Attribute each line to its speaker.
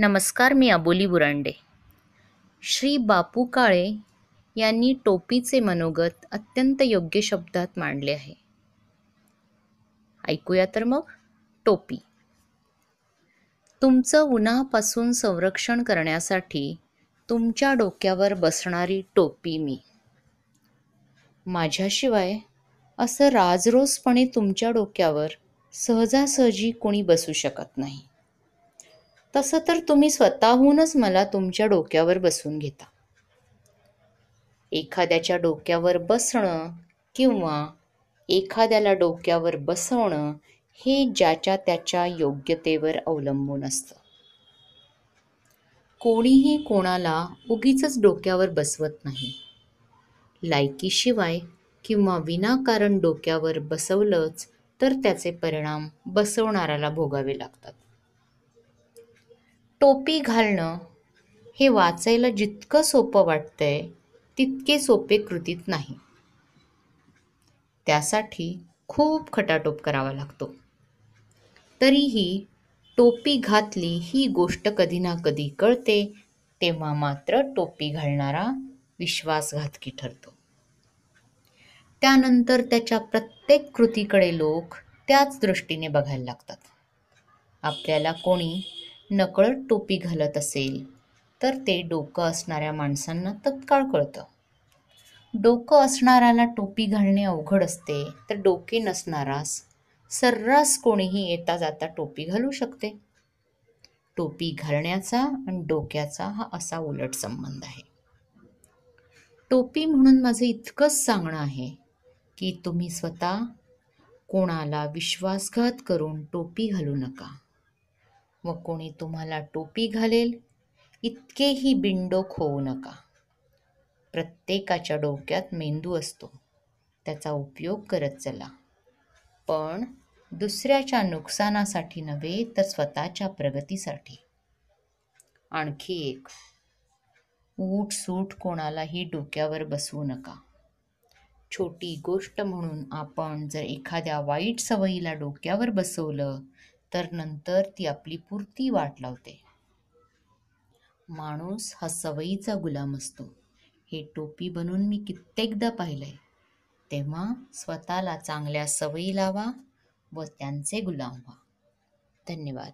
Speaker 1: नमस्कार, मी अबोली बुरांडे. श्री बापू काळे यांनी टोपीचे मनोगत अत्यंत योग्य शब्दात मांडले आहे. ऐकूया तर मग. टोपी. तुमचं उन्हापासून संरक्षण करण्यासाठी तुमच्या डोक्यावर बसणारी टोपी मी. माझ्याशिवाय असं राजरोसपणे तुमच्या डोक्यावर सहजासहजी कोणी बसू शकत नाही. तसं तर तुम्ही स्वतःहूनच मला तुमच्या डोक्यावर बसवून घेता. एखाद्याच्या डोक्यावर बसणं किंवा एखाद्याला डोक्यावर बसवणं हे ज्याच्या त्याच्या योग्यतेवर अवलंबून असतं. कोणीही कोणाला उगीचच डोक्यावर बसवत नाही. लायकीशिवाय किंवा विनाकारण डोक्यावर बसवलंच तर त्याचे परिणाम बसवणाऱ्याला भोगावे लागतात. टोपी घालणं हे वाचायला जितकं सोपं वाटतंय तितके सोपे कृतीत नाही. त्यासाठी खूप खटाटोप करावा लागतो. तरीही टोपी घातली ही गोष्ट कधी ना कधी कळते, तेव्हा मात्र टोपी घालणारा विश्वासघातकी ठरतो. त्यानंतर त्याच्या प्रत्येक कृतीकडे लोक त्याच दृष्टीने बघायला लागतात. आपल्याला कोणी नकळत टोपी घालत असेल तर ते डोकं असणाऱ्या माणसांना तत्काळ कळतं. डोकं असणाऱ्याला टोपी घालणे अवघड असते, तर डोके नसणारास सर्रास कोणीही येता जाता टोपी घालू शकते. टोपी घालण्याचा आणि डोक्याचा हा असा उलट संबंध आहे. टोपी म्हणून माझं इतकंच सांगणं आहे की तुम्ही स्वतः कोणाला विश्वासघात करून टोपी घालू नका व कोणी तुम्हाला टोपी घालेल इतकेही बिनडोक होऊ नका. प्रत्येकाच्या डोक्यात मेंदू असतो, त्याचा उपयोग करत चला, पण दुसऱ्याच्या नुकसानासाठी नव्हे तर स्वतःच्या प्रगतीसाठी. आणखी एक, उठसूट कोणालाही डोक्यावर बसवू नका. छोटी गोष्ट म्हणून आपण जर एखाद्या वाईट सवयीला डोक्यावर बसवलं तर नंतर ती आपली पुरती वाट लावते. माणूस हा सवयीचा गुलाम असतो, हे टोपी बनून मी कित्येकदा पाहिलंय. तेव्हा स्वतःला चांगल्या सवयी लावा व त्यांचे गुलाम व्हा. धन्यवाद.